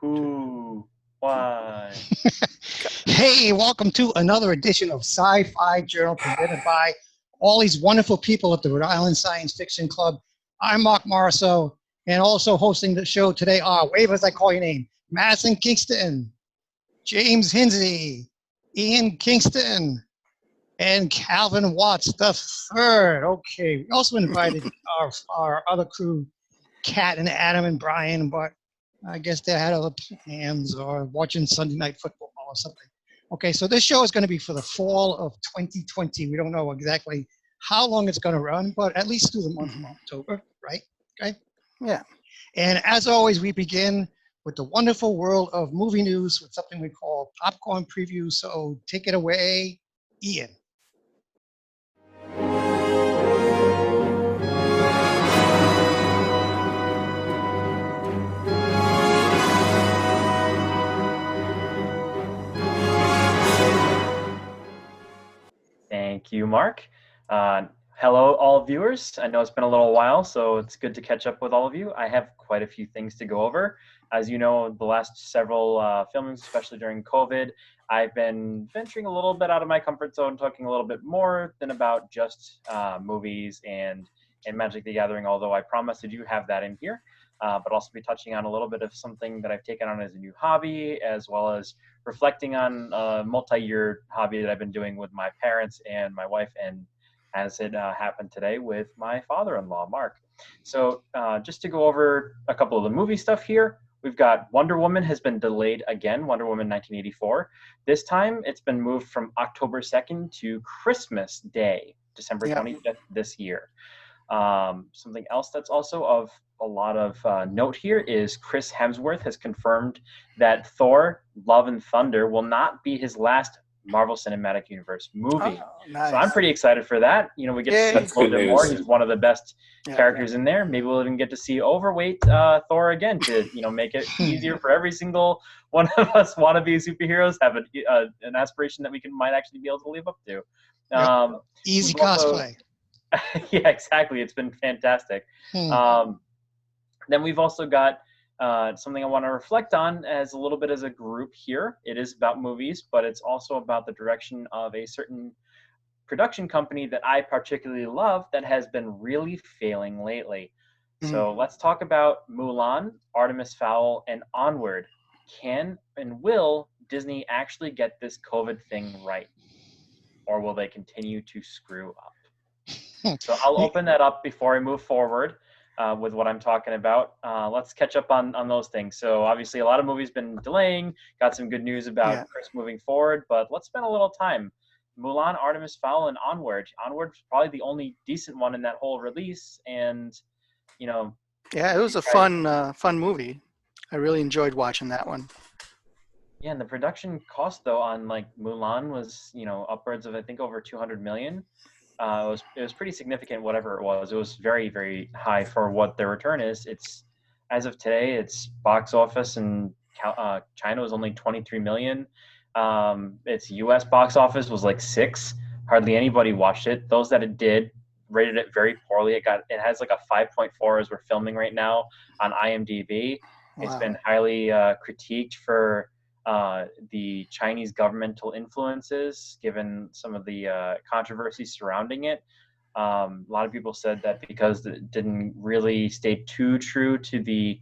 Who? Why? Hey, welcome to another edition of Sci-Fi Journal presented by all these wonderful people at the Rhode Island Science Fiction Club. I'm Mark Morriso, and also hosting the show today are, wave as I call your name, Madison Kingston, James Hinsey, Ian Kingston, and Calvin Watts the third. Okay, we also invited our other crew, Kat and Adam and Brian, but I guess they had other plans or watching Sunday Night Football or something. Okay, so this show is going to be for the fall of 2020. We don't know exactly how long it's going to run, but at least through the month of October, right? Okay. Yeah. And as always, we begin with the wonderful world of movie news with something we call popcorn preview. So take it away, Ian. Thank you, Mark. Hello, all viewers. I know it's been a little while, so it's good to catch up with all of you. I have quite a few things to go over. As you know, the last several filmings, especially during COVID, I've been venturing a little bit out of my comfort zone, talking a little bit more than about just movies and Magic the Gathering, although I promise I do have that in here. But also be touching on a little bit of something that I've taken on as a new hobby, as well as reflecting on a multi-year hobby that I've been doing with my parents and my wife, and as it happened today with my father-in-law, Mark. So just to go over a couple of the movie stuff here, we've got Wonder Woman has been delayed again, Wonder Woman 1984. This time it's been moved from October 2nd to Christmas Day, December 25th this year. Something else that's also of a lot of note here is Chris Hemsworth has confirmed that Thor: Love and Thunder will not be his last Marvel Cinematic Universe movie. Oh, nice. So I'm pretty excited for that. You know, we get to see a little bit more. He's one of the best characters in there. Maybe we'll even get to see overweight Thor again to, you know, make it easier for every single one of us wannabe superheroes have an aspiration that we might actually be able to live up to. Easy cosplay. Yeah, exactly. It's been fantastic. Then we've also got something I want to reflect on as a little bit as a group here. It is about movies, but it's also about the direction of a certain production company that I particularly love that has been really failing lately. So let's talk about Mulan, Artemis Fowl, and Onward. Can and will Disney actually get this COVID thing right? Or will they continue to screw up? So I'll open that up before I move forward with what I'm talking about. Let's catch up on those things. So obviously a lot of movies been delaying, got some good news about Chris moving forward, but let's spend a little time. Mulan, Artemis Fowl, and Onward. Onward's probably the only decent one in that whole release, and, you know. Yeah, it was a fun movie. I really enjoyed watching that one. Yeah, and the production cost, though, on, like, Mulan was, you know, upwards of, I think, over 200 million. It was pretty significant, whatever it was. It was very, very high for what the return is. It's, as of today, its box office in China was only 23 million. Its U.S. box office was like 6. Hardly anybody watched it. Those that it did rated it very poorly. It has like a 5.4 as we're filming right now on IMDb. Wow. It's been highly critiqued for the Chinese governmental influences, given some of the controversy surrounding it. A lot of people said that because it didn't really stay too true to the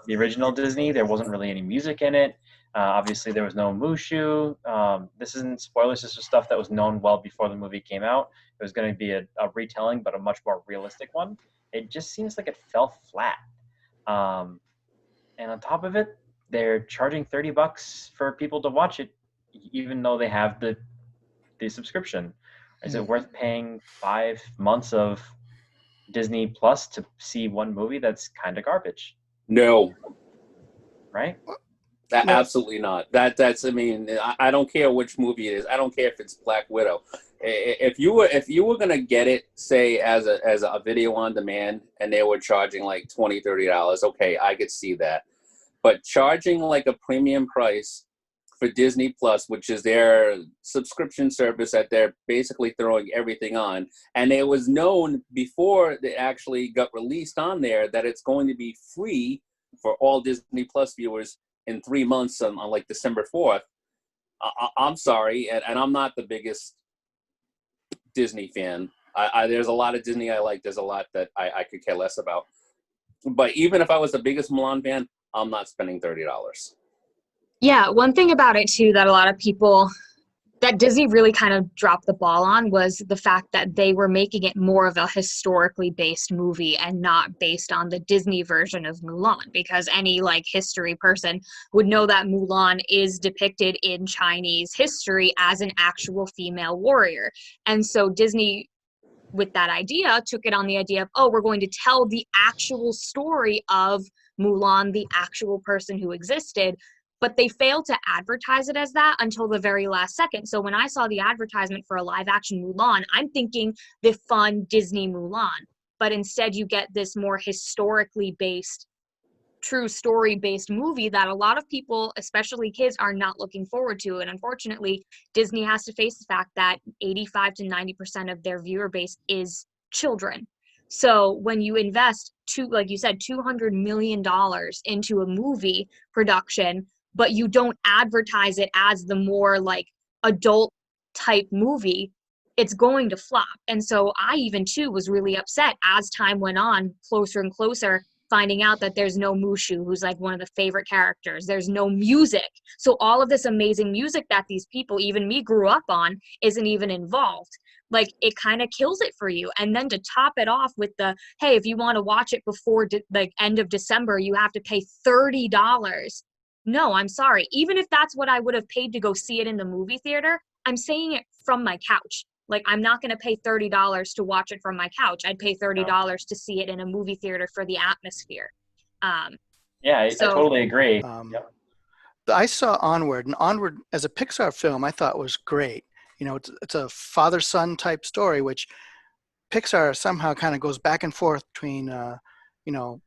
original Disney, there wasn't really any music in it. Obviously, there was no Mushu. This isn't spoilers, this was stuff that was known well before the movie came out. It was going to be a retelling, but a much more realistic one. It just seems like it fell flat. And on top of it, they're charging $30 for people to watch it, even though they have the subscription. Is it worth paying 5 months of Disney Plus to see one movie that's kind of garbage? No. Right? Absolutely not. That's. I mean, I don't care which movie it is. I don't care if it's Black Widow. If you were gonna get it, say as a video on demand, and they were charging like $20-$30, okay, I could see that. But charging like a premium price for Disney Plus, which is their subscription service that they're basically throwing everything on, and it was known before they actually got released on there that it's going to be free for all Disney Plus viewers in 3 months on like December 4th. I'm sorry, and I'm not the biggest Disney fan. There's a lot of Disney I like. There's a lot that I could care less about. But even if I was the biggest Mulan fan, I'm not spending $30. Yeah, one thing about it too that a lot of people that Disney really kind of dropped the ball on was the fact that they were making it more of a historically based movie and not based on the Disney version of Mulan, because any like history person would know that Mulan is depicted in Chinese history as an actual female warrior. And so Disney, with that idea, took it on the idea of, oh, we're going to tell the actual story of Mulan, the actual person who existed. But they failed to advertise it as that until the very last second. So when I saw the advertisement for a live action Mulan, I'm thinking the fun Disney Mulan. But instead you get this more historically based, true story based movie that a lot of people, especially kids, are not looking forward to. And unfortunately, Disney has to face the fact that 85 to 90% of their viewer base is children. So when you invest like you said, $200 million into a movie production, but you don't advertise it as the more like adult type movie, it's going to flop. And so I even too was really upset as time went on, closer and closer, finding out that there's no Mushu, who's like one of the favorite characters. There's no music. So all of this amazing music that these people, even me, grew up on, isn't even involved. Like, it kind of kills it for you. And then to top it off with the, hey, if you want to watch it before the end of December, you have to pay $30. No, I'm sorry. Even if that's what I would have paid to go see it in the movie theater, I'm saying it from my couch. Like, I'm not going to pay $30 to watch it from my couch. I'd pay $30 to see it in a movie theater for the atmosphere. Yeah, I totally agree. Yep. I saw Onward, and Onward as a Pixar film, I thought was great. You know, it's a father-son type story, which Pixar somehow kind of goes back and forth between, you know,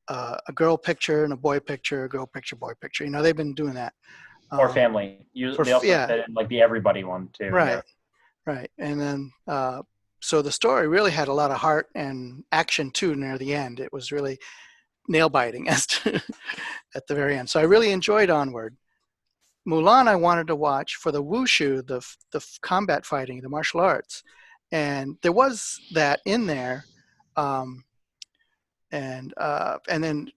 a girl picture and a boy picture, girl picture, boy picture. You know, they've been doing that. Or family. They also fit in like the everybody one too. Right, right. And then, so the story really had a lot of heart and action too near the end. It was really nail-biting as to at the very end. So I really enjoyed Onward. Mulan I wanted to watch for the wushu, the combat fighting, the martial arts. And there was that in there. And then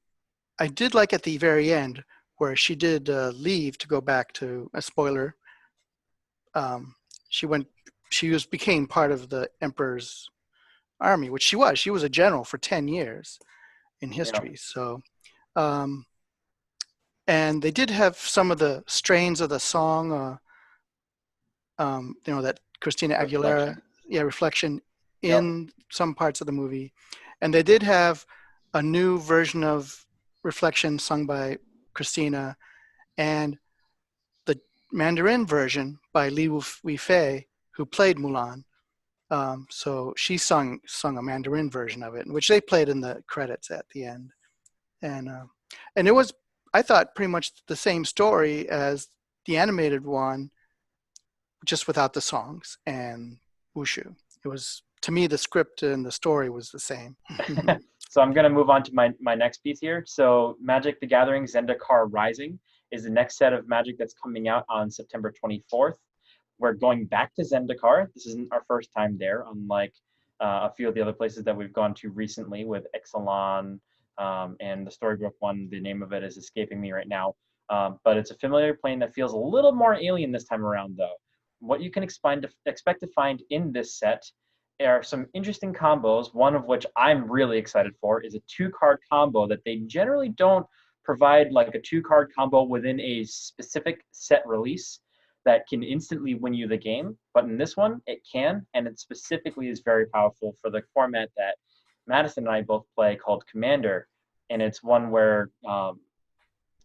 I did like at the very end where she did leave to go back to a spoiler. She became part of the emperor's army, which she was. She was a general for 10 years in history. Yeah. So, and they did have some of the strains of the song, you know, that Christina Aguilera, Reflection in some parts of the movie. And they did have a new version of Reflection sung by Christina, and the Mandarin version by Li Weifei, who played Mulan. So she sung a Mandarin version of it, which they played in the credits at the end. And it was, I thought, pretty much the same story as the animated one, just without the songs and wushu. It was, to me, the script and the story was the same. So I'm going to move on to my next piece here. So Magic the Gathering Zendikar Rising is the next set of Magic that's coming out on September 24th. We're going back to Zendikar. This isn't our first time there, unlike a few of the other places that we've gone to recently with Ixalan and the Storybook one. The name of it is escaping me right now. But it's a familiar plane that feels a little more alien this time around, though. What you can expect to find in this set are some interesting combos, one of which I'm really excited for is a 2-card combo that they generally don't provide, like a 2-card combo within a specific set release that can instantly win you the game. But in this one, it can, and it specifically is very powerful for the format that Madison and I both play called Commander. And it's one where, you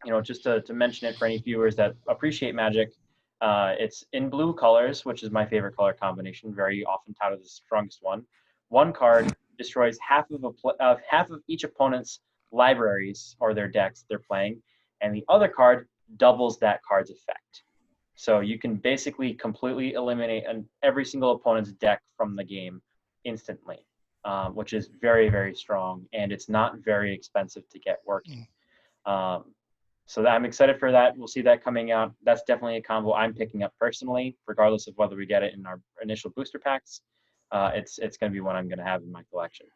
know, just to mention it for any viewers that appreciate Magic, it's in blue colors, which is my favorite color combination, very often touted as the strongest one. One card destroys half of each opponent's libraries or their decks they're playing, and the other card doubles that card's effect. So you can basically completely eliminate every single opponent's deck from the game instantly, which is very, very strong, and it's not very expensive to get working. So I'm excited for that. We'll see that coming out. That's definitely a combo I'm picking up personally, regardless of whether we get it in our initial booster packs. It's going to be one I'm going to have in my collection.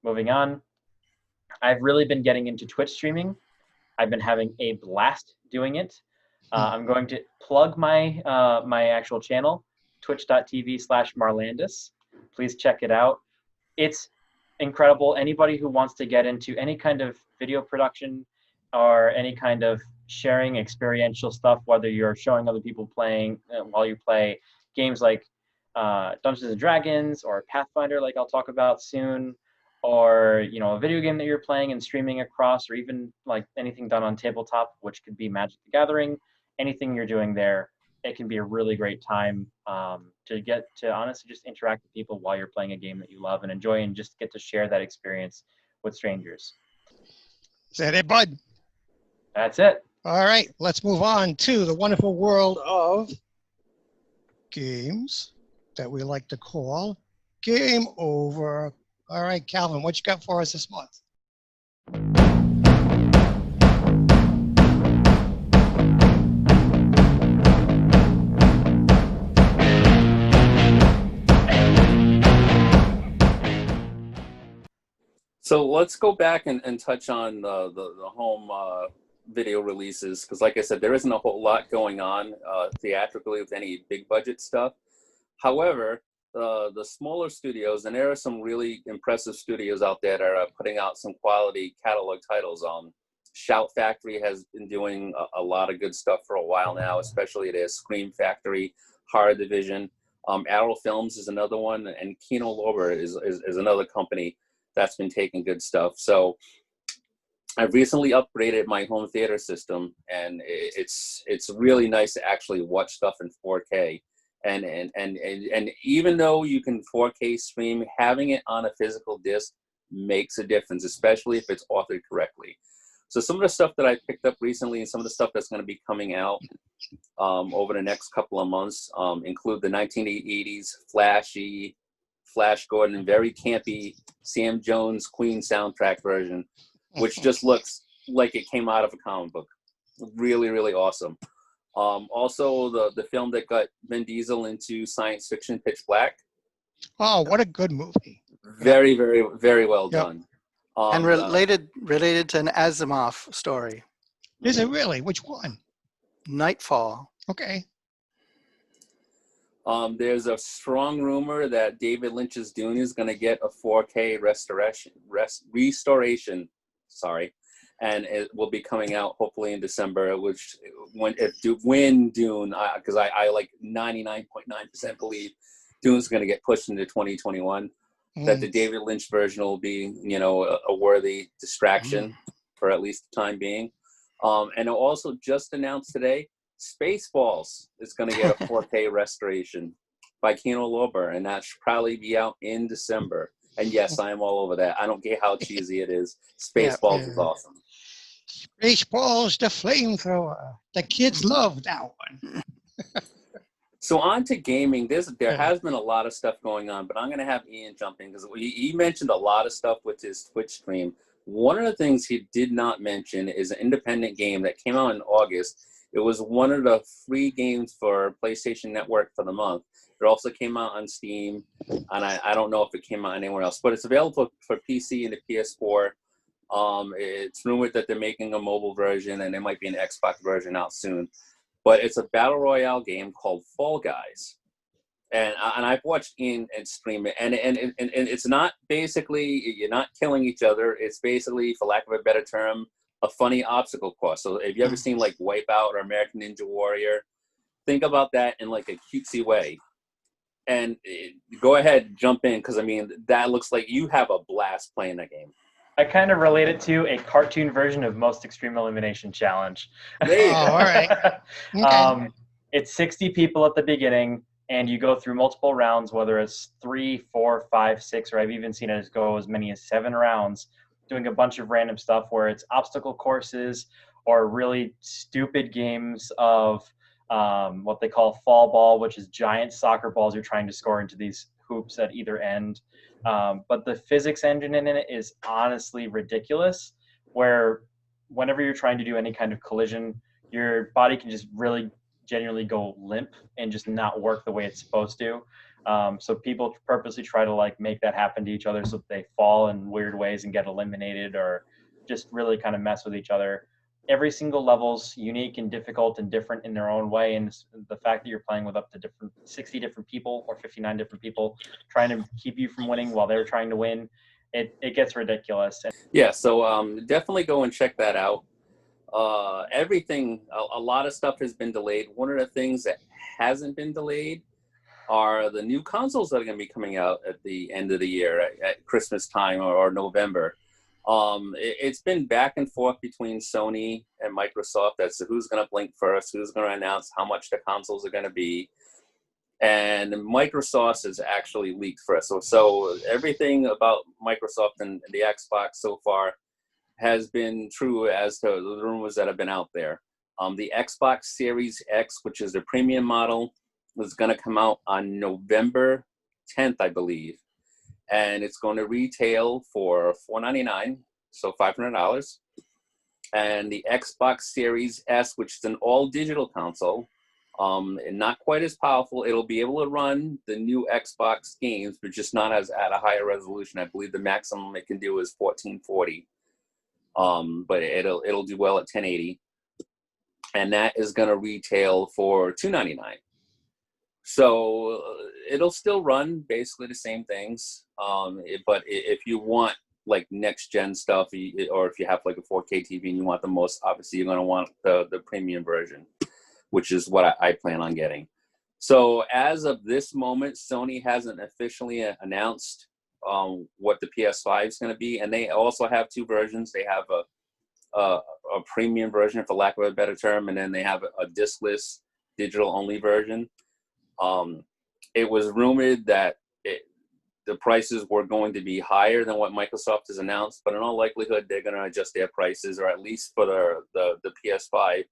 Moving on, I've really been getting into Twitch streaming. I've been having a blast doing it. I'm going to plug my actual channel, twitch.tv/Marlandis. Please check it out. It's incredible. Anybody who wants to get into any kind of video production or any kind of sharing experiential stuff, whether you're showing other people playing while you play games like Dungeons and Dragons or Pathfinder, like I'll talk about soon, or a video game that you're playing and streaming across, or even like anything done on tabletop, which could be Magic the Gathering, anything you're doing there, it can be a really great time to get to honestly just interact with people while you're playing a game that you love and enjoy, and just get to share that experience with strangers. Is that it, bud? That's it. All right, let's move on to the wonderful world of games that we like to call Game Over. All right, Calvin, what you got for us this month? So let's go back and touch on the home video releases, because like I said, there isn't a whole lot going on theatrically with any big budget stuff. However, the smaller studios, and there are some really impressive studios out there that are putting out some quality catalog titles. Shout Factory has been doing a lot of good stuff for a while now, especially their Scream Factory, Horror Division. Arrow Films is another one, and Kino Lorber is another company that's been taking good stuff. So I've recently upgraded my home theater system, and it's really nice to actually watch stuff in 4K. And even though you can 4K stream, having it on a physical disc makes a difference, especially if it's authored correctly. So some of the stuff that I picked up recently and some of the stuff that's going to be coming out over the next couple of months include the 1980s flashy Flash Gordon and very campy Sam Jones Queen soundtrack version, which just looks like it came out of a comic book. Really, really awesome. Also, the film that got Vin Diesel into science fiction, Pitch Black. Oh, what a good movie. Very, very, very well done. And related to an Asimov story. Is it really? Which one? Nightfall. Okay. There's a strong rumor that David Lynch's Dune is going to get a 4K restoration. Sorry, and it will be coming out hopefully in December. Which when Dune, because I like 99.9% believe Dune's going to get pushed into 2021. That the David Lynch version will be, a worthy distraction for at least the time being. And also just announced today, Spaceballs is going to get a 4K restoration by Kino Lorber, and that should probably be out in December. And yes, I am all over that. I don't care how cheesy it is. Spaceballs is awesome. Spaceballs, the flamethrower. The kids love that one. So on to gaming. There has been a lot of stuff going on, but I'm going to have Ian jump in because he mentioned a lot of stuff with his Twitch stream. One of the things he did not mention is an independent game that came out in August. It was one of the free games for PlayStation Network for the month. It also came out on Steam, and I don't know if it came out anywhere else, but it's available for PC and the PS4. It's rumored that they're making a mobile version, and there might be an Xbox version out soon. But it's a battle royale game called Fall Guys, and I've watched Ian and stream it, and it's not basically you're not killing each other. It's basically, for lack of a better term, a funny obstacle course. So if you ever seen like Wipeout or American Ninja Warrior, think about that in like a cutesy way. And go ahead, jump in, because I mean that looks like you have a blast playing that game. I kind of relate it to a cartoon version of Most Extreme Elimination Challenge. Oh, all right. Okay. It's 60 people at the beginning, and you go through multiple rounds, whether it's 3, 4, 5, 6, or I've even seen it go as many as 7 rounds, doing a bunch of random stuff where it's obstacle courses or really stupid games of what they call fall ball, which is giant soccer balls you're trying to score into these hoops at either end. But the physics engine in it is honestly ridiculous, where whenever you're trying to do any kind of collision, your body can just really genuinely go limp and just not work the way it's supposed to. So people purposely try to like make that happen to each other so that they fall in weird ways and get eliminated, or just really kind of mess with each other. Every single level's unique and difficult and different in their own way, and the fact that you're playing with up to 60 different people or 59 different people trying to keep you from winning while they're trying to win, it gets ridiculous. Yeah, so definitely go and check that out. Everything, a lot of stuff has been delayed. One of the things that hasn't been delayed are the new consoles that are going to be coming out at the end of the year, at Christmas time or November. It's been back and forth between Sony and Microsoft as to who's going to blink first, who's going to announce how much the consoles are going to be. And Microsoft has actually leaked first. So everything about Microsoft and the Xbox so far has been true as to the rumors that have been out there. The Xbox Series X, which is the premium model, was going to come out on November 10th, I believe. And it's going to retail for $499, so $500. And the Xbox Series S, which is an all-digital console, and not quite as powerful. It'll be able to run the new Xbox games, but just not as at a higher resolution. I believe the maximum it can do is 1440. But it'll do well at 1080. And that is going to retail for $299. So it'll still run basically the same things. But if you want like next gen stuff, or if you have like a 4K TV and you want the most, obviously you're going to want the premium version, which is what I plan on getting. So as of this moment, Sony hasn't officially announced what the PS5 is going to be. And they also have two versions. They have a premium version, for lack of a better term, and then they have a discless digital only version. It was rumored that the prices were going to be higher than what Microsoft has announced, but in all likelihood, they're going to adjust their prices, or at least for the PS5,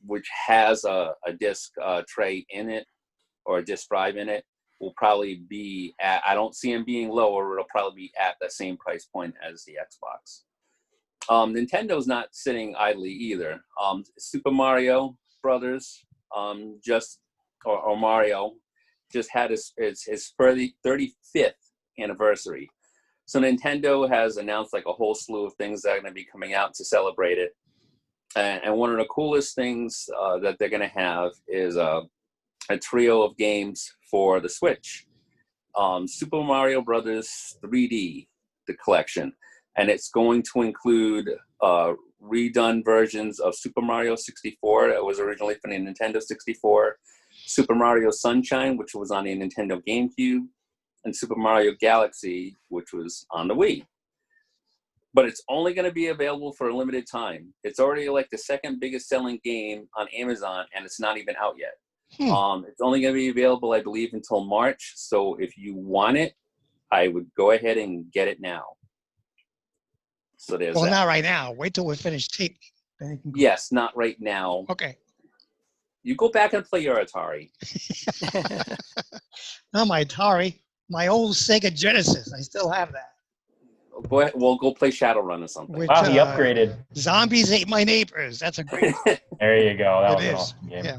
which has a disc tray in it, or a disc drive in it, will probably be at, I don't see them being lower, it'll probably be at the same price point as the Xbox. Nintendo's not sitting idly either. Super Mario Brothers or Mario just had his 35th anniversary. So Nintendo has announced like a whole slew of things that are going to be coming out to celebrate it. And one of the coolest things that they're going to have is a trio of games for the Switch. Super Mario Brothers 3D, the collection. And it's going to include redone versions of Super Mario 64 that was originally for the Nintendo 64, Super Mario Sunshine, which was on the Nintendo GameCube, and Super Mario Galaxy, which was on the Wii. But it's only going to be available for a limited time. It's already like the second biggest selling game on Amazon, and it's not even out yet. It's only going to be available, I believe, until March. So if you want it, I would go ahead and get it now. So there's that. Not right now. Wait till we finish taping. Yes, not right now. Okay. You go back and play your Atari. Not my Atari. My old Sega Genesis. I still have that. Go ahead, we'll go play Shadowrun or something. Which, Wow, he upgraded. Zombies Ate My Neighbors. That's a great one. There you go. That was It an is. awesome game. Yeah.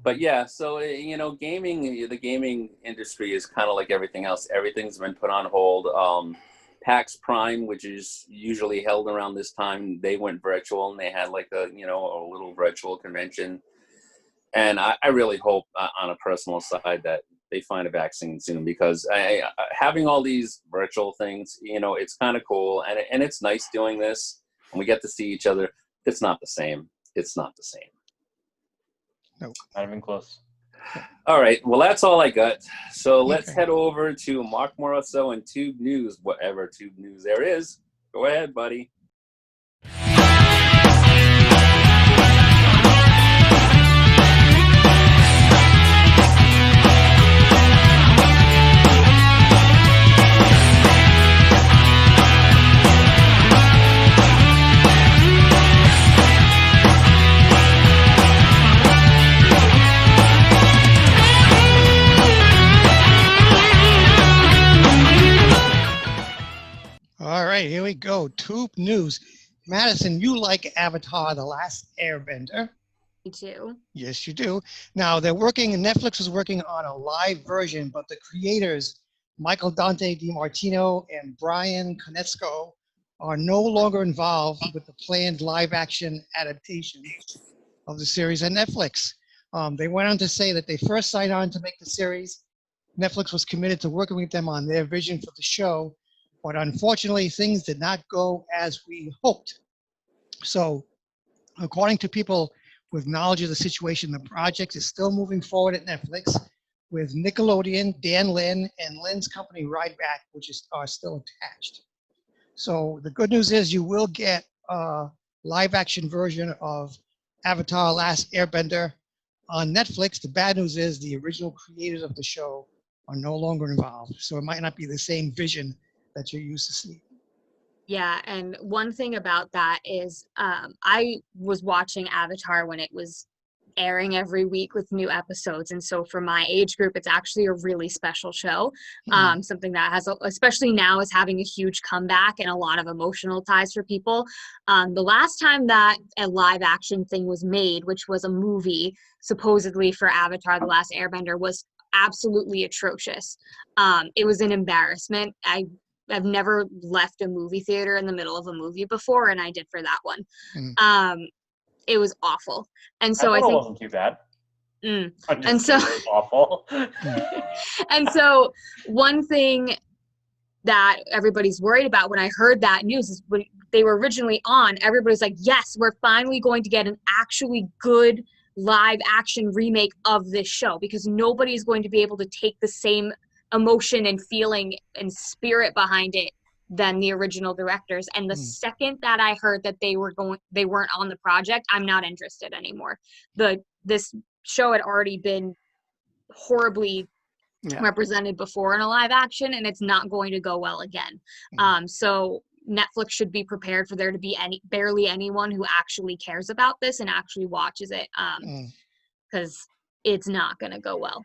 But yeah, so the gaming industry is kind of like everything else. Everything's been put on hold. PAX Prime, which is usually held around this time, they went virtual, and they had like a little virtual convention. And I really hope, on a personal side, that they find a vaccine soon, because having all these virtual things, it's kind of cool, and it's nice doing this, and we get to see each other. It's not the same. It's not the same. Nope. Not even close. All right. Well, that's all I got. So let's head over to Mark Moroso and Tube News, whatever Tube News there is. Go ahead, buddy. All right, here we go. Tube News. Madison, you like Avatar: The Last Airbender. Me too. Yes, you do. Now Netflix is working on a live version, but the creators, Michael Dante DiMartino and Brian Konietzko, are no longer involved with the planned live action adaptation of the series on Netflix. They went on to say that they first signed on to make the series. Netflix was committed to working with them on their vision for the show, but unfortunately, things did not go as we hoped. So, according to people with knowledge of the situation, the project is still moving forward at Netflix with Nickelodeon, Dan Lin, and Lin's company Rideback, are still attached. So the good news is you will get a live action version of Avatar: Last Airbender on Netflix. The bad news is the original creators of the show are no longer involved. So it might not be the same vision that you're used to seeing. Yeah, and one thing about that is I was watching Avatar when it was airing every week with new episodes, and so for my age group it's actually a really special show. Something that has especially now is having a huge comeback and a lot of emotional ties for people. The last time that a live action thing was made, which was a movie supposedly for Avatar: The Last Airbender, was absolutely atrocious. It was an embarrassment. I've never left a movie theater in the middle of a movie before, and I did for that one. It was awful. And so I thought it think wasn't too bad. mm, I'm just and so kidding, it was awful. and so one thing that everybody's worried about when I heard that news is when they were originally on, everybody's like, yes, we're finally going to get an actually good live action remake of this show, because nobody's going to be able to take the same emotion and feeling and spirit behind it than the original directors. And the second that I heard that they weren't on the project, I'm not interested anymore. This show had already been horribly represented before in a live action, and it's not going to go well again. So Netflix should be prepared for there to be barely anyone who actually cares about this and actually watches it, because it's not going to go well.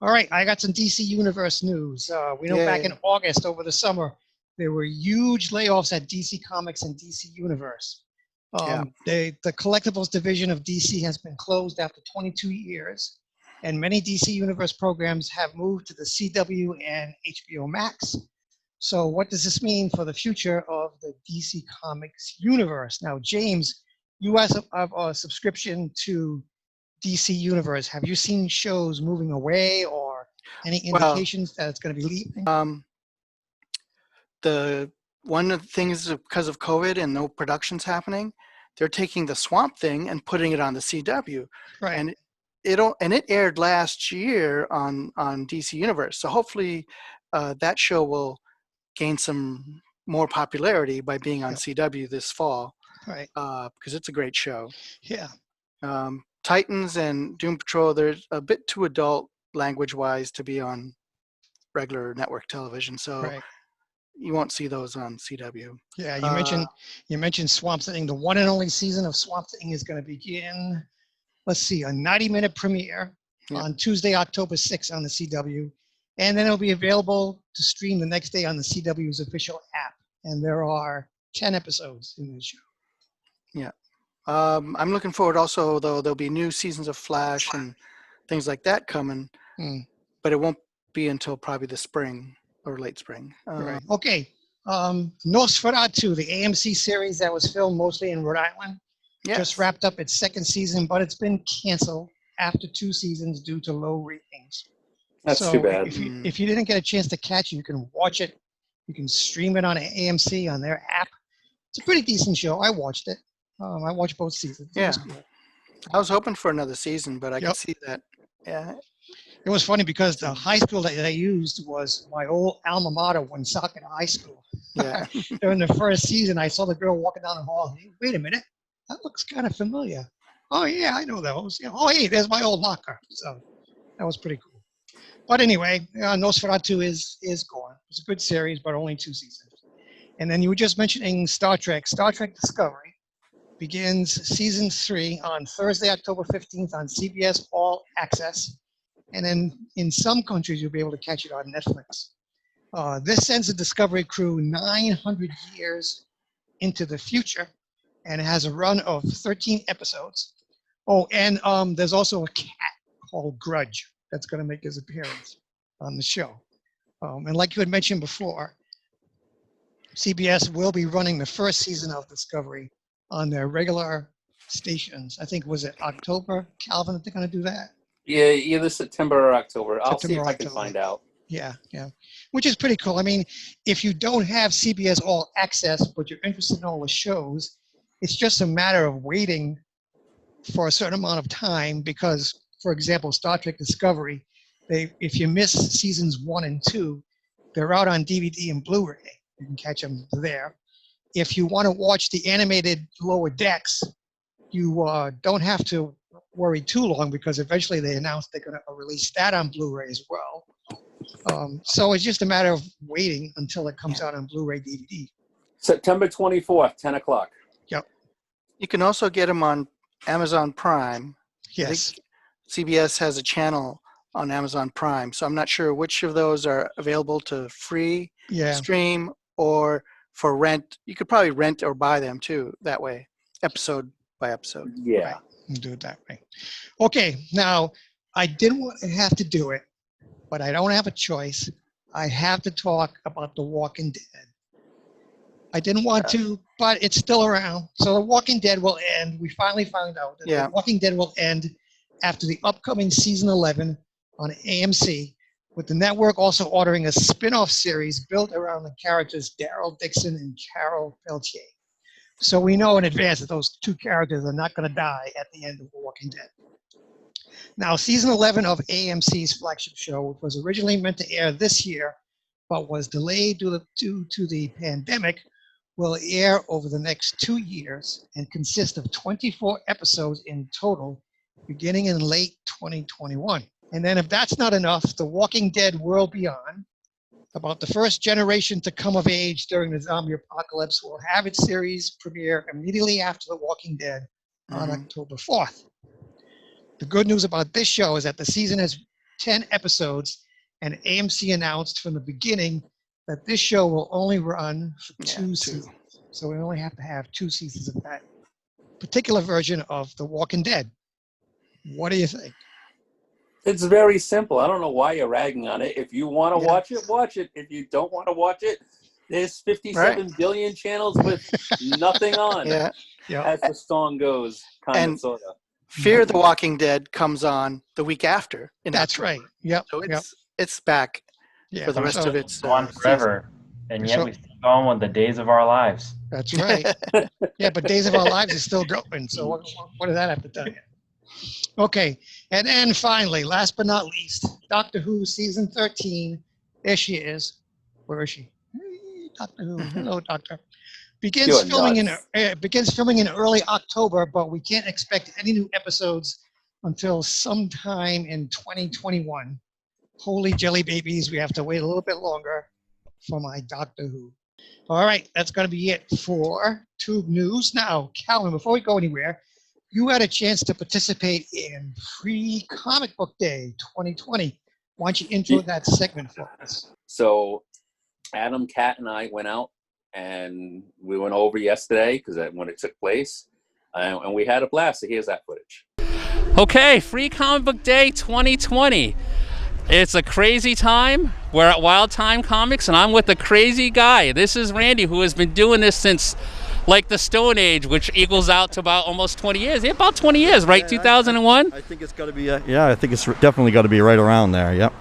All right, I got some DC Universe news. We know back in August over the summer, there were huge layoffs at DC Comics and DC Universe. The collectibles division of DC has been closed after 22 years, and many DC Universe programs have moved to the CW and HBO Max. So what does this mean for the future of the DC Comics universe? Now, James, you have a subscription to DC Universe. Have you seen shows moving away or any indications that it's going to be leaving? The one of the things, because of COVID and no productions happening, they're taking the Swamp Thing and putting it on the CW. Right. And it aired last year on DC Universe. So hopefully that show will gain some more popularity by being on CW this fall. Right. Because it's a great show. Yeah. Titans and Doom Patrol, they're a bit too adult language-wise to be on regular network television. So you won't see those on CW. Yeah, you mentioned Swamp Thing. The one and only season of Swamp Thing is going to begin, let's see, a 90-minute premiere on Tuesday, October 6th on the CW. And then it'll be available to stream the next day on the CW's official app. And there are 10 episodes in this show. Yeah. I'm looking forward also, though, there'll be new seasons of Flash and things like that coming. But it won't be until probably the spring or late spring. Right. Okay. Nosferatu, the AMC series that was filmed mostly in Rhode Island, just wrapped up its second season, but it's been canceled after 2 seasons due to low ratings. That's too bad. If you didn't get a chance to catch it, you can watch it. You can stream it on AMC on their app. It's a pretty decent show. I watched it. I watched both seasons. Yeah. It was cool. I was hoping for another season, but I can see that. Yeah. It was funny because the high school that they used was my old alma mater when Socket High School. Yeah. During the first season, I saw the girl walking down the hall. Hey, wait a minute. That looks kind of familiar. Oh, yeah, I know those. Oh, hey, there's my old locker. So that was pretty cool. But anyway, Nosferatu is gone. It's a good series, but only 2 seasons. And then you were just mentioning Star Trek. Star Trek Discovery begins season 3 on Thursday, October 15th on CBS All Access. And then in some countries, you'll be able to catch it on Netflix. This sends the Discovery crew 900 years into the future and it has a run of 13 episodes. Oh, and there's also a cat called Grudge that's going to make his appearance on the show. And like you had mentioned before, CBS will be running the first season of Discovery on their regular stations. I think, was it October, Calvin, that they're going to do that? Yeah, either September or October. I'll see September if or I can October. find out. Yeah, which is pretty cool. I mean, if you don't have CBS All Access, but you're interested in all the shows, it's just a matter of waiting for a certain amount of time because, for example, Star Trek Discovery, if you miss seasons 1 and 2, they're out on DVD and Blu-ray. You can catch them there. If you want to watch the animated Lower Decks, you don't have to worry too long because eventually they announced they're going to release that on Blu-ray as well. So it's just a matter of waiting until it comes out on Blu-ray DVD. September 24th, 10 o'clock. Yep. You can also get them on Amazon Prime. Yes. I think CBS has a channel on Amazon Prime, so I'm not sure which of those are available to free stream or for rent. You could probably rent or buy them too that way, episode by episode. Yeah. Right. And do it that way. Okay, now I didn't want to have to do it, but I don't have a choice. I have to talk about The Walking Dead. I didn't want to, but it's still around. So The Walking Dead will end. We finally found out that The Walking Dead will end after the upcoming season 11 on AMC, with the network also ordering a spin-off series built around the characters Daryl Dixon and Carol Peltier. So we know in advance that those two characters are not going to die at the end of The Walking Dead. Now, season 11 of AMC's flagship show, which was originally meant to air this year, but was delayed due to the pandemic, will air over the next 2 years and consist of 24 episodes in total, beginning in late 2021. And then if that's not enough, The Walking Dead World Beyond, about the first generation to come of age during the zombie apocalypse, will have its series premiere immediately after The Walking Dead on October 4th. The good news about this show is that the season has 10 episodes, and AMC announced from the beginning that this show will only run for two seasons. So we only have to have 2 seasons of that particular version of The Walking Dead. What do you think? It's very simple. I don't know why you're ragging on it. If you want to watch it, watch it. If you don't want to watch it, there's 57 billion channels with nothing on. As the song goes, kind of, sort of. Fear the Walking Dead comes on the week after. That's right. Yep. So it's back for the rest of its on forever. And yet we still go on with the Days of Our Lives. That's right. Yeah, but Days of Our Lives is still going. So what does that have to tell you? Okay, and then finally, last but not least, Doctor Who season 13. There she is. Where is she? Hey, Doctor Who. Hello, Doctor. Begins filming in early October, but we can't expect any new episodes until sometime in 2021. Holy jelly babies, we have to wait a little bit longer for my Doctor Who. All right, that's going to be it for Tube News. Now, Calvin, before we go anywhere, you had a chance to participate in Free Comic Book Day 2020. Why don't you intro that segment for us? So Adam, Kat, and I went out, and we went over yesterday because when it took place, and we had a blast. So here's that footage. Okay, Free Comic Book Day 2020. It's a crazy time. We're at Wild Time Comics, and I'm with the crazy guy. This is Randy, who has been doing this since like the Stone Age, which equals out to about almost 20 years. Yeah, about 20 years, right? 2001? I think it's got to be, I think it's definitely got to be right around there, yep.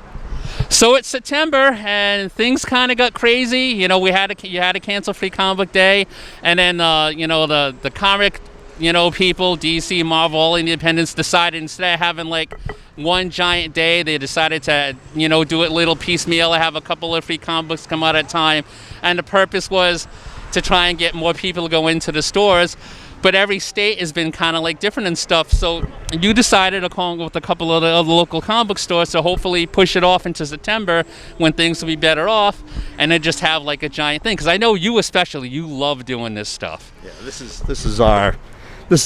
So it's September, and things kind of got crazy. You know, you had to cancel Free Comic Book Day, and then, the comic, people, DC, Marvel, all independents decided instead of having like one giant day, they decided to, do it little piecemeal, have a couple of free comic books come out at a time, and the purpose was to try and get more people to go into the stores. But every state has been kind of like different and stuff. So you decided, along with a couple of the other local comic book stores, to hopefully push it off into September when things will be better off, and then just have like a giant thing. Because I know you especially, you love doing this stuff. Yeah, this is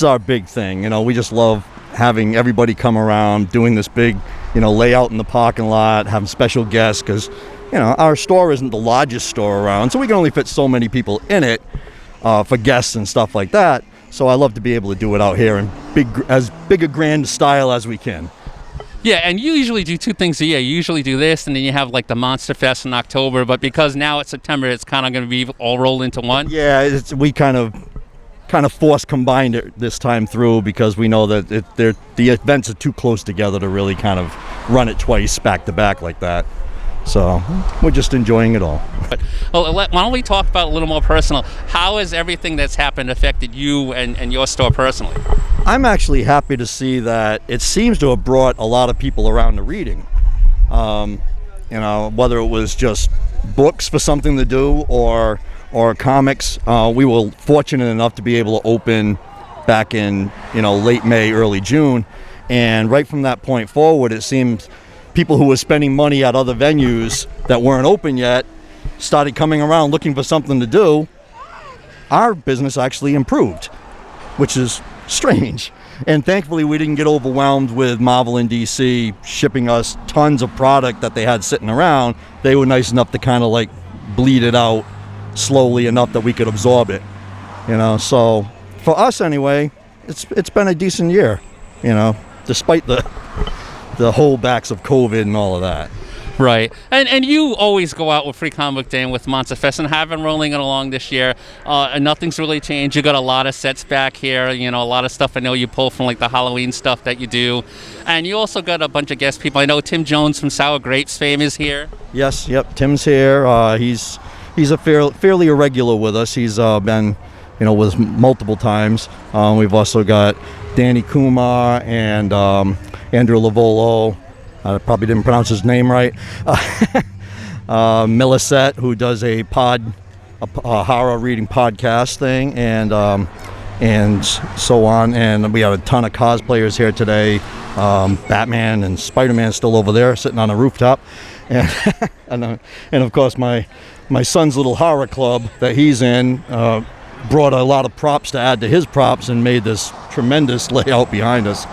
our big thing. We just love having everybody come around, doing this big, layout in the parking lot, having special guests, because our store isn't the largest store around, so we can only fit so many people in it for guests and stuff like that. So I love to be able to do it out here in as big a grand style as we can. Yeah, and you usually do two things a year. You usually do this, and then you have like the Monster Fest in October. But because now it's September, it's kind of going to be all rolled into one. Yeah, we kind of force combined it this time through because we know that the events are too close together to really kind of run it twice back to back like that. So we're just enjoying it all. Well, why don't we talk about a little more personal? How has everything that's happened affected you and your store personally? I'm actually happy to see that it seems to have brought a lot of people around to reading. Whether it was just books for something to do or comics. We were fortunate enough to be able to open back in late May, early June, and right from that point forward, it seems people who were spending money at other venues that weren't open yet started coming around looking for something to do. Our business actually improved, which is strange. And thankfully we didn't get overwhelmed with Marvel and DC shipping us tons of product that they had sitting around. They were nice enough to kind of like bleed it out slowly enough that we could absorb it. So for us anyway, it's been a decent year, despite the holdbacks of COVID and all of that. Right. And you always go out with Free Comic Book Day and with Monster Fest, and have been rolling it along this year. And nothing's really changed. You got a lot of sets back here, a lot of stuff I know you pull from like the Halloween stuff that you do. And you also got a bunch of guest people. I know Tim Jones from Sour Grapes fame is here. Yes, yep, Tim's here. He's a fairly irregular with us. He's been, with us multiple times. We've also got Danny Kumar and Andrew Lavolo. I probably didn't pronounce his name right. Millicent, who does a horror reading podcast thing, and so on. And we have a ton of cosplayers here today. Batman and Spider-Man still over there, sitting on a rooftop, and and of course my son's little horror club that he's in brought a lot of props to add to his props and made this tremendous layout behind us.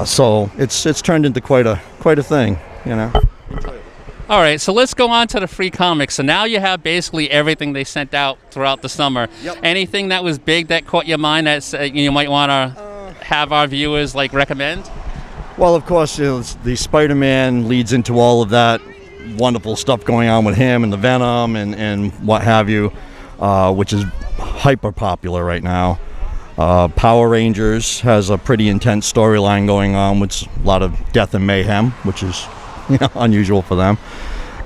So it's turned into quite a thing, All right, so let's go on to the free comics. So now you have basically everything they sent out throughout the summer. Yep. Anything that was big that caught your mind that you might want to have our viewers recommend? Well, of course, the Spider-Man leads into all of that wonderful stuff going on with him and the Venom and what have you, which is hyper popular right now. Power Rangers has a pretty intense storyline going on with a lot of death and mayhem, which is unusual for them.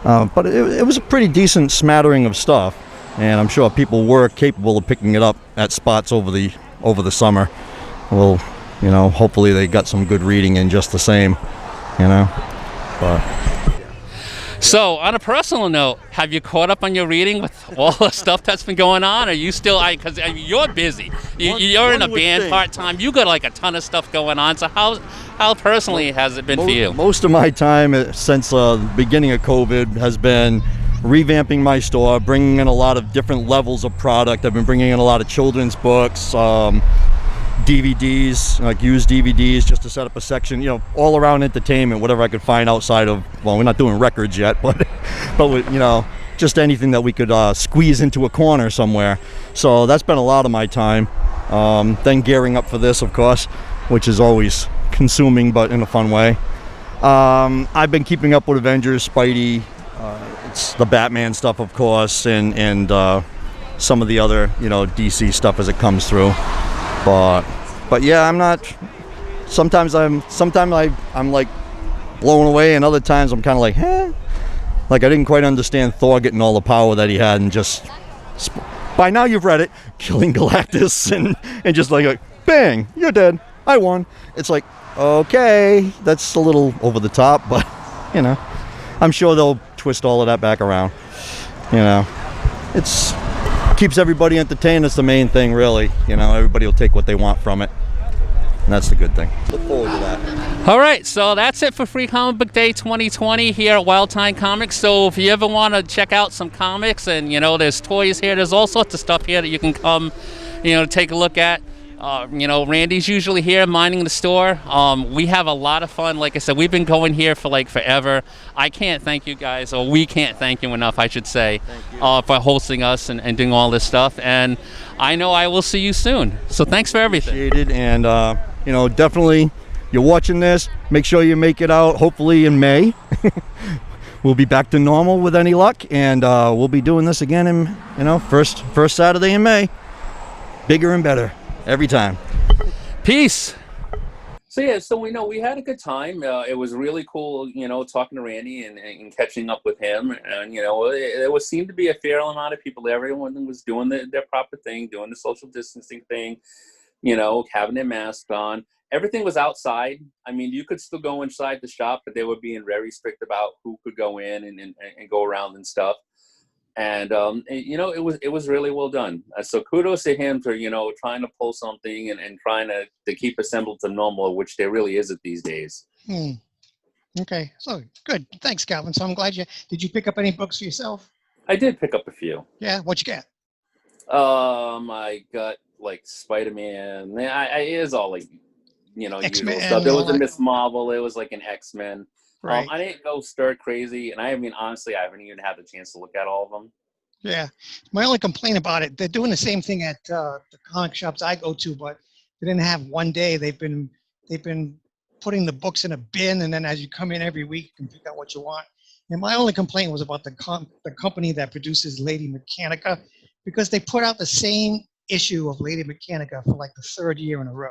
But it was a pretty decent smattering of stuff, and I'm sure people were capable of picking it up at spots over the summer. Well, hopefully they got some good reading in just the same, But So, on a personal note, have you caught up on your reading with all the stuff that's been going on? Are you still, because you're busy. You're in a band part-time. You got like a ton of stuff going on. So how personally has it been for you? Most of my time since the beginning of COVID has been revamping my store, bringing in a lot of different levels of product. I've been bringing in a lot of children's books, DVDs, like used DVDs, just to set up a section, all around entertainment, whatever I could find outside of, well, we're not doing records yet, but just anything that we could squeeze into a corner somewhere. So that's been a lot of my time. Then gearing up for this, of course, which is always consuming, but in a fun way. I've been keeping up with Avengers, Spidey, it's the Batman stuff, of course, and some of the other, DC stuff as it comes through. But yeah, I'm not. Sometimes I'm like blown away, and other times I'm kind of like, like I didn't quite understand Thor getting all the power that he had, and just by now you've read it, killing Galactus, and just like bang, you're dead, I won. It's like, okay, that's a little over the top, but I'm sure they'll twist all of that back around. It's keeps everybody entertained. It's the main thing, really. Everybody will take what they want from it, and that's the good thing. Look forward to that. All right, so that's it for Free Comic Book Day 2020 here at Wild Time Comics. So if you ever want to check out some comics, and there's toys here, there's all sorts of stuff here that you can come take a look at. Randy's usually here minding the store. We have a lot of fun. Like I said, we've been going here for like forever. I can't thank you guys, or we can't thank you enough, I should say, for hosting us and doing all this stuff. And I know I will see you soon. So thanks for everything. Appreciate it. And, definitely, you're watching this, make sure you make it out, hopefully in May. We'll be back to normal with any luck, and we'll be doing this again in, first Saturday in May. Bigger and better every time. Peace. So we had a good time. It was really cool, talking to Randy and catching up with him. And there seemed to be a fair amount of people. Everyone was doing their proper thing, doing the social distancing thing, having their mask on. Everything was outside. I mean, you could still go inside the shop, but they were being very strict about who could go in and go around and stuff. And it was really well done. So kudos to him for trying to pull something and trying to keep a semblance of normal, which there really isn't these days. Okay, so good. Thanks, Calvin. So I'm glad did you pick up any books for yourself? I did pick up a few. Yeah, what you get? I got like Spider-Man. It is all like usual X-Men, stuff. There was a like Miss Marvel. It was like an X-Men. Right. I didn't go stir crazy, and I mean, honestly, I haven't even had the chance to look at all of them. Yeah. My only complaint about it, they're doing the same thing at the comic shops I go to, but they didn't have one day. They've been putting the books in a bin, and then as you come in every week, you can pick out what you want. And my only complaint was about the company that produces Lady Mechanica, because they put out the same issue of Lady Mechanica for like the third year in a row.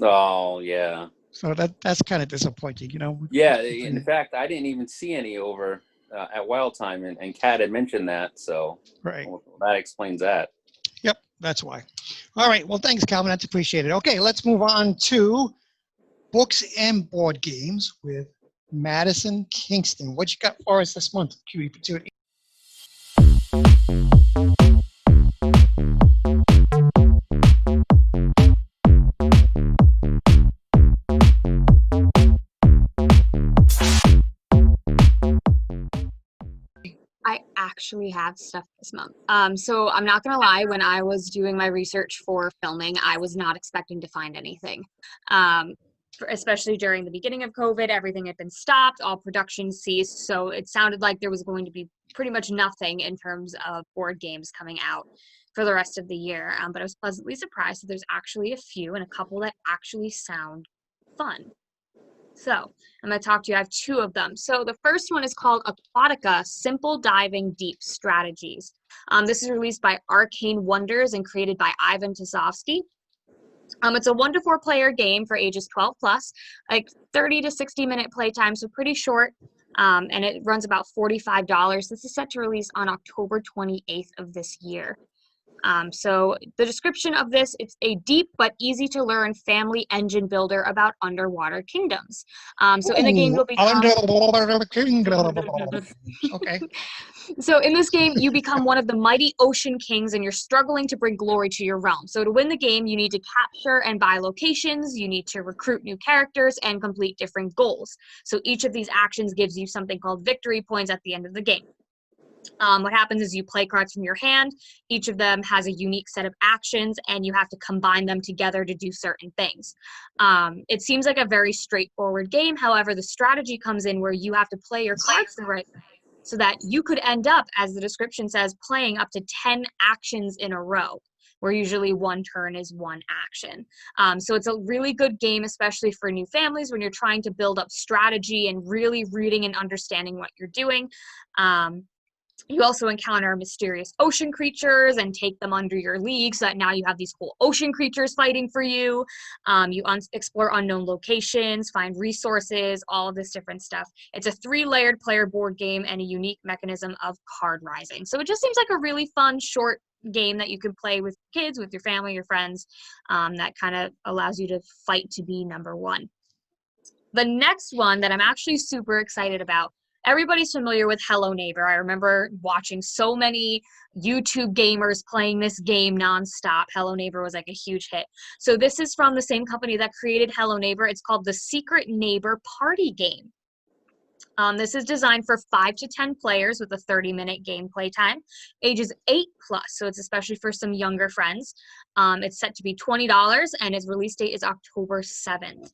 Oh, yeah. So that's kind of disappointing, Yeah, in fact, I didn't even see any over at Wild Time, and Kat had mentioned that, so right. Well, that explains that. Yep, that's why. All right, well, thanks, Calvin. That's appreciated. Okay, let's move on to books and board games with Madison Kingston. What you got for us this month, Cutie Patootie? I actually have stuff this month. So I'm not gonna lie, when I was doing my research for filming, I was not expecting to find anything. Especially during the beginning of COVID, everything had been stopped, all production ceased. So it sounded like there was going to be pretty much nothing in terms of board games coming out for the rest of the year. But I was pleasantly surprised that there's actually a few and a couple that actually sound fun. So I'm going to talk to you. I have two of them. So the first one is called Aquatica, Simple Diving Deep Strategies. This is released by Arcane Wonders and created by Ivan Tasovsky. It's a 1 to 4 player game for ages 12 plus, like 30 to 60 minute playtime, so pretty short. And it runs about $45. This is set to release on October 28th of this year. So the description of this, it's a deep but easy to learn family engine builder about underwater kingdoms. So in the game, you'll become... Underwater kingdoms. Okay. So in this game, you become one of the mighty ocean kings and you're struggling to bring glory to your realm. So to win the game, you need to capture and buy locations, you need to recruit new characters and complete different goals. So each of these actions gives you something called victory points at the end of the game. What happens is you play cards from your hand. Each of them has a unique set of actions, and you have to combine them together to do certain things. It seems like a very straightforward game. However, the strategy comes in where you have to play your cards the right way so that you could end up, as the description says, playing up to 10 actions in a row, where usually one turn is one action. So it's a really good game, especially for new families when you're trying to build up strategy and really reading and understanding what you're doing. You also encounter mysterious ocean creatures and take them under your league so that now you have these cool ocean creatures fighting for you. You explore unknown locations, find resources, all of this different stuff. It's a 3-layered player board game and a unique mechanism of card rising. So it just seems like a really fun, short game that you can play with kids, with your family, your friends, that kind of allows you to fight to be number one. The next one that I'm actually super excited about, everybody's familiar with Hello Neighbor. I remember watching so many YouTube gamers playing this game nonstop. Hello Neighbor was like a huge hit. So this is from the same company that created Hello Neighbor. It's called the Secret Neighbor Party Game. This is designed for 5 to 10 players with a 30-minute gameplay time, ages 8 plus, so it's especially for some younger friends. It's set to be $20, and its release date is October 7th.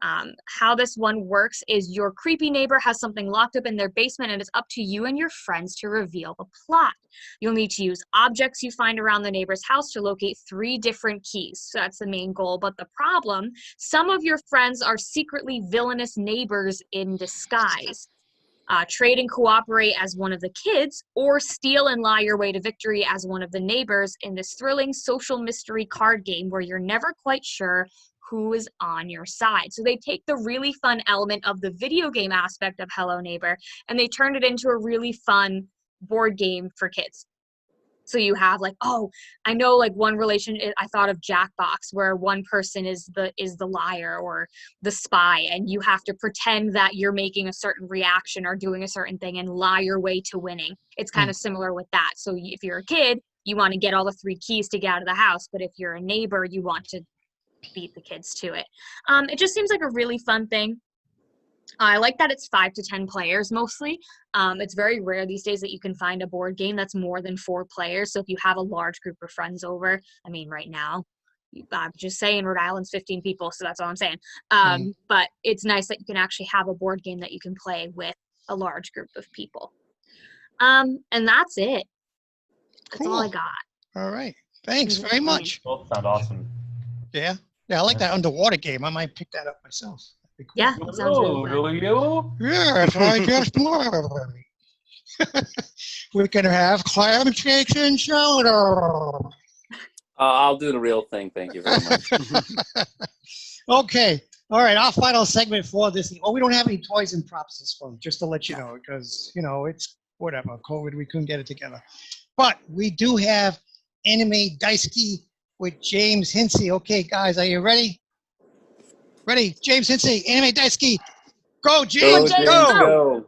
How this one works is your creepy neighbor has something locked up in their basement, and it's up to you and your friends to reveal the plot. You'll need to use objects you find around the neighbor's house to locate 3 different keys. So that's the main goal. But the problem, some of your friends are secretly villainous neighbors in disguise. Trade and cooperate as one of the kids, or steal and lie your way to victory as one of the neighbors in this thrilling social mystery card game where you're never quite sure who is on your side. So they take the really fun element of the video game aspect of Hello Neighbor, and they turned it into a really fun board game for kids. So you have like, oh, I know like one relation, I thought of Jackbox, where one person is the liar or the spy, and you have to pretend that you're making a certain reaction or doing a certain thing and lie your way to winning. It's kind of similar with that. So if you're a kid, you want to get all the 3 keys to get out of the house, but if you're a neighbor, you want to beat the kids to it. It just seems like a really fun thing. I like that it's 5 to 10 players mostly. It's very rare these days that you can find a board game that's more than 4 players. So if you have a large group of friends over, I mean, right now, I'm just saying Rhode Island's 15 people, so that's all I'm saying. But it's nice that you can actually have a board game that you can play with a large group of people. And that's it. That's all I got. All right. Thanks very much. Both sound awesome. Yeah. Yeah, I like that underwater game. I might pick that up myself. That'd be cool. Yeah, it sounds really fun. Yes, I guess we're gonna have clam cakes and soda. I'll do the real thing. Thank you very much. Okay. All right. Our final segment for this. Oh, we don't have any toys and props this fun, just to let you know, because it's whatever. COVID, we couldn't get it together. But we do have Anime Daisuke with James Hinsey. Okay, guys, are you ready? Ready? James Hinsey, Anime Daisuke. Go, James, go.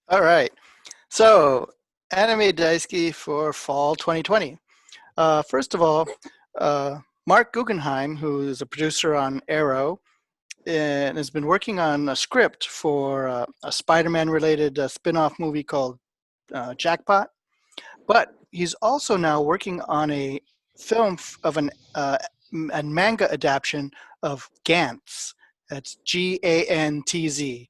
All right. So, Anime Daisuke for fall 2020. First of all, Mark Guggenheim, who is a producer on Arrow, and has been working on a script for a Spider-Man related spin-off movie called Jackpot. But he's also now working on a film of a manga adaptation of Gantz. That's Gantz.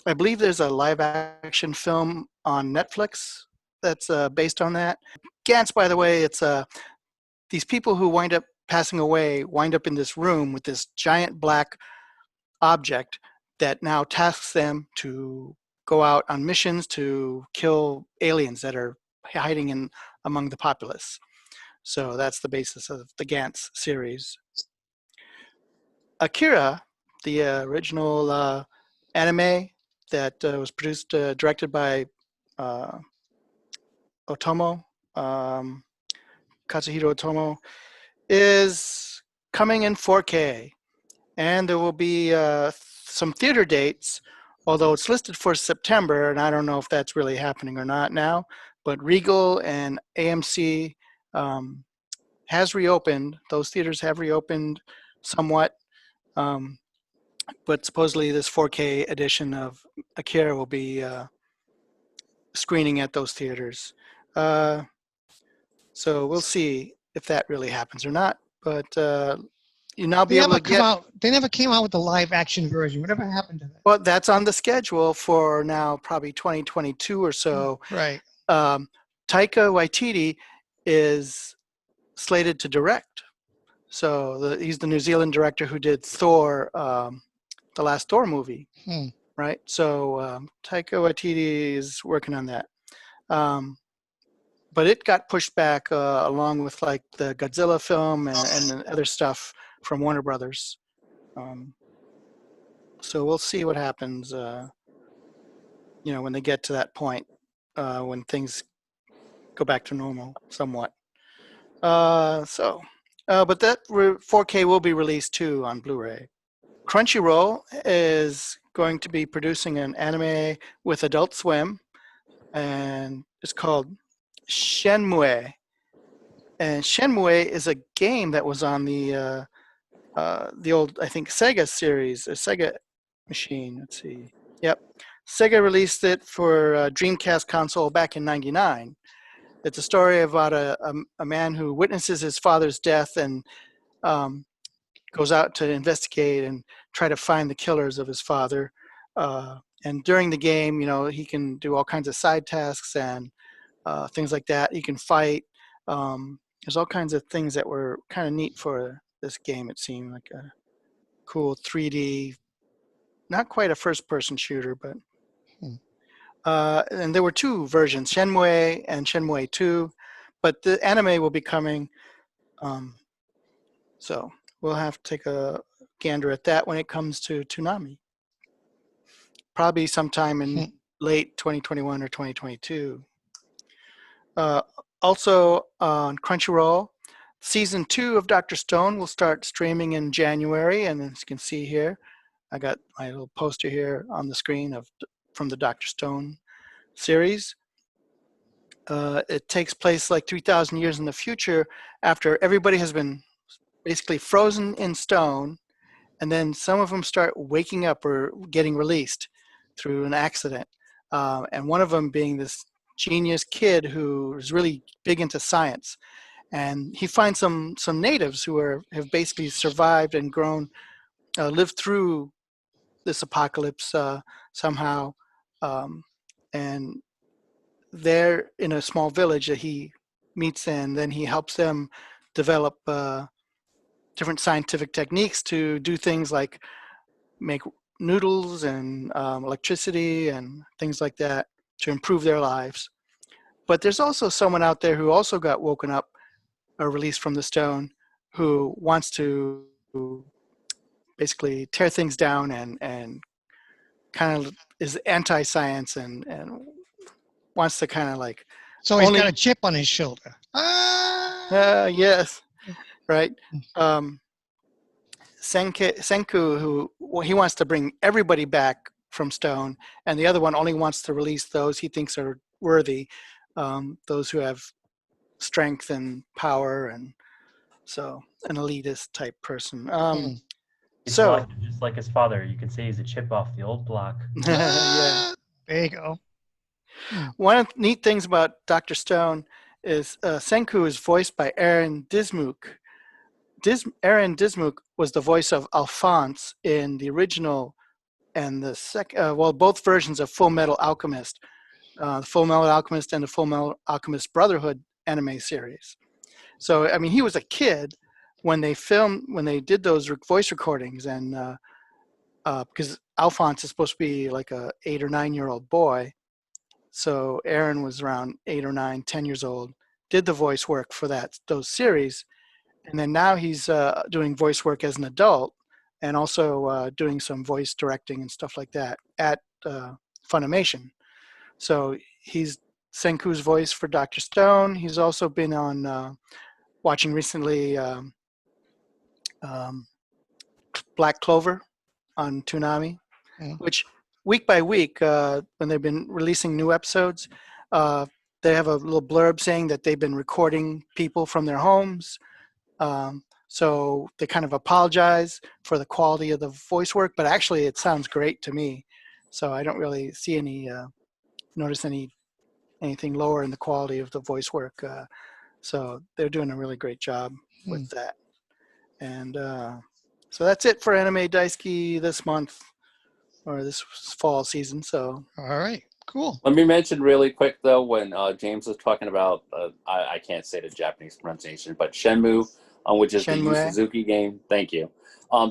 I believe there's a live action film on Netflix that's based on that. Gantz, by the way, it's these people who wind up passing away wind up in this room with this giant black object that now tasks them to go out on missions to kill aliens that are hiding in among the populace. So that's the basis of the Gantz series. Akira, the original anime that was produced, directed by Otomo, Katsuhiro Otomo, is coming in 4K. And there will be some theater dates, although it's listed for September, and I don't know if that's really happening or not now. But Regal and AMC has reopened. Those theaters have reopened somewhat. But supposedly this 4K edition of Akira will be screening at those theaters. So we'll see if that really happens or not. But you now be able to get. They never came out with the live action version. Whatever happened to that? Well, that's on the schedule for now, probably 2022 or so. Right. Taika Waititi is slated to direct. So he's the New Zealand director who did Thor, the last Thor movie, right? So Taika Waititi is working on that. But it got pushed back along with like the Godzilla film and other stuff from Warner Brothers. So we'll see what happens, when they get to that point, when things go back to normal somewhat. But that 4K will be released too on Blu-ray. Crunchyroll is going to be producing an anime with Adult Swim, and it's called Shenmue. And Shenmue is a game that was on the old, I think, Sega series, a Sega machine. Let's see. Yep. Sega released it for a Dreamcast console back in '99. It's a story about a man who witnesses his father's death and um, goes out to investigate and try to find the killers of his father. And during the game, he can do all kinds of side tasks and things like that. He can fight. There's all kinds of things that were kind of neat for this game. It seemed like a cool 3D, not quite a first-person shooter, but. And there were two versions, Shenmue and Shenmue 2, but the anime will be coming. So we'll have to take a gander at that when it comes to Toonami. Probably sometime in late 2021 or 2022. Also on Crunchyroll, season 2 of Dr. Stone will start streaming in January, and as you can see here, I got my little poster here on the screen from the Dr. Stone series. It takes place like 3,000 years in the future after everybody has been basically frozen in stone, and then some of them start waking up or getting released through an accident. And one of them being this genius kid who is really big into science. And he finds some natives who have basically survived and grown, lived through this apocalypse somehow. And they're in a small village that he meets, and then he helps them develop different scientific techniques to do things like make noodles and electricity and things like that to improve their lives. But there's also someone out there who also got woken up or released from the stone who wants to basically tear things down and kind of is anti-science and wants to kind of like. So he's got a chip on his shoulder. Yes, right. Senku, who he wants to bring everybody back from stone, and the other one only wants to release those he thinks are worthy, those who have strength and power, and so an elitist type person. He's So just like his father. You could say he's a chip off the old block. yeah. There you go. One of the neat things about Dr. Stone is Senku is voiced by Aaron Dismuke. Aaron Dismuke was the voice of Alphonse in the original and the second, both versions of Full Metal Alchemist, the Full Metal Alchemist and the Full Metal Alchemist Brotherhood anime series. So, I mean, he was a kid when they did those voice recordings, and because Alphonse is supposed to be like a 8 or 9 year old boy, so Aaron was around 8 or 9, 10 years old, did the voice work for those series, and then now he's doing voice work as an adult, and also doing some voice directing and stuff like that at Funimation. So he's Senku's voice for Dr. Stone. He's also been on watching recently Black Clover on Toonami, which week by week, when they've been releasing new episodes, they have a little blurb saying that they've been recording people from their homes. So they kind of apologize for the quality of the voice work, but actually it sounds great to me. So I don't really see notice anything lower in the quality of the voice work. So they're doing a really great job with that. And so that's it for Anime Daisuki this month, or this fall season. So all right, cool. Let me mention really quick though, when James was talking about, I can't say the Japanese pronunciation, but Shenmue, which is the Yu Suzuki game. Thank you.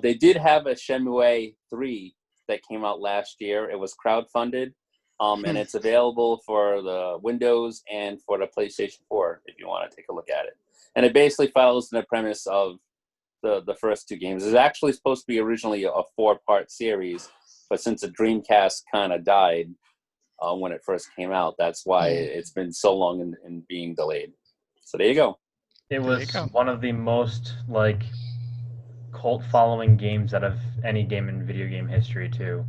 They did have a Shenmue 3 that came out last year. It was crowdfunded, and it's available for the Windows and for the PlayStation 4 if you want to take a look at it. And it basically follows the premise of the first two games. It's actually supposed to be originally a 4-part series, but since the Dreamcast kind of died when it first came out, that's why it's been so long in being delayed. So there you go. It was one of the most cult following games out of any game in video game history too.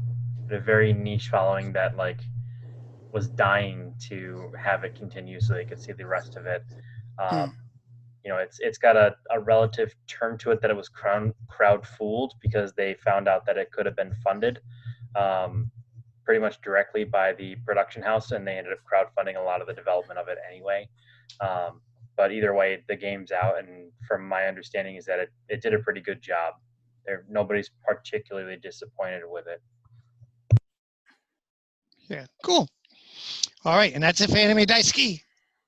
but a very niche following that like was dying to have it continue so they could see the rest of it. You know, it's got a relative turn to it that it was crowd fooled because they found out that it could have been funded pretty much directly by the production house, and they ended up crowdfunding a lot of the development of it anyway. But either way, the game's out, and from my understanding is that it did a pretty good job. Nobody's particularly disappointed with it. Yeah, cool. All right, and that's it for Anime Daisuki.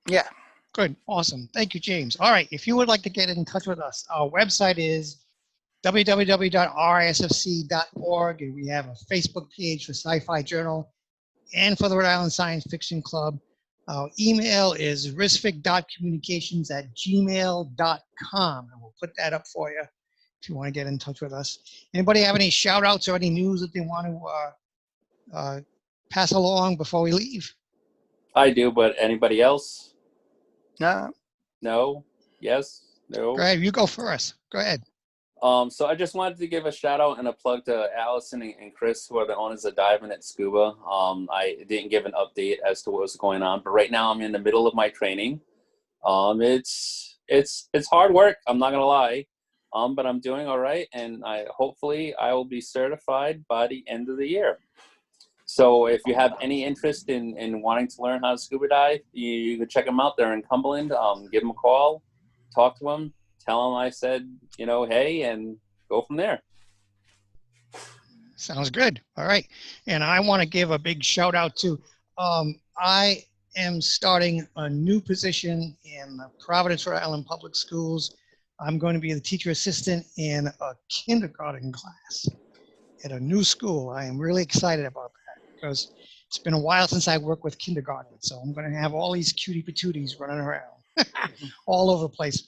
Yeah. Good, awesome. Thank you, James. All right, if you would like to get in touch with us, our website is www.risfc.org, and we have a Facebook page for Sci-Fi Journal and for the Rhode Island Science Fiction Club. Our email is risfic.communications@gmail.com, and we'll put that up for you if you want to get in touch with us. Anybody have any shout outs or any news that they want to pass along before we leave? I do, but anybody else? No. No? Yes? No? Go ahead, you go first. Go ahead. So I just wanted to give a shout out and a plug to Allison and Chris, who are the owners of Diving at Scuba. I didn't give an update as to what was going on, but right now I'm in the middle of my training. It's hard work. I'm not gonna lie, but I'm doing all right, and hopefully I will be certified by the end of the year. So if you have any interest in wanting to learn how to scuba dive, you can check them out. They're in Cumberland. Give them a call, talk to them. Tell them I said, hey, and go from there. Sounds good. All right. And I want to give a big shout out to, I am starting a new position in the Providence, Rhode Island Public Schools. I'm going to be the teacher assistant in a kindergarten class at a new school. I am really excited about that because it's been a while since I worked with kindergarten. So I'm going to have all these cutie patooties running around all over the place.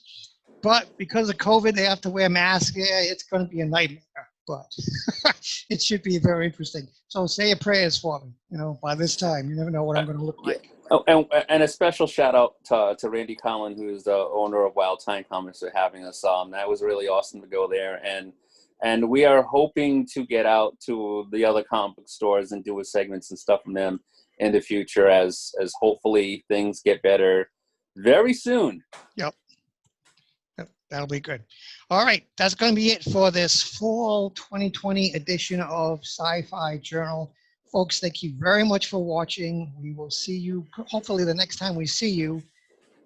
But because of COVID, they have to wear masks. Yeah, it's going to be a nightmare, but it should be very interesting. So say your prayers for me. By this time, you never know what I'm going to look like. Oh, and a special shout out to Randy Conlon, who's the owner of Wild Time Comics, for having us. That was really awesome to go there, and we are hoping to get out to the other comic book stores and do segments and stuff from them in the future as hopefully things get better very soon. Yep. That'll be good. All right. That's going to be it for this fall 2020 edition of Sci-Fi Journal. Folks, thank you very much for watching. We will see you, hopefully the next time we see you,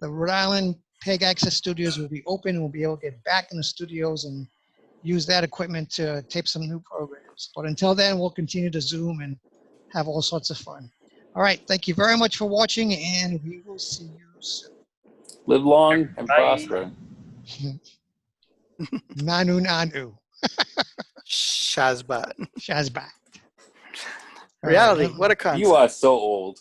the Rhode Island Peg Access Studios will be open and we'll be able to get back in the studios and use that equipment to tape some new programs. But until then, we'll continue to Zoom and have all sorts of fun. All right. Thank you very much for watching, and we will see you soon. Live long and prosper. Nanu. Shazbot. Shazbat. Reality. What a concept. You are so old.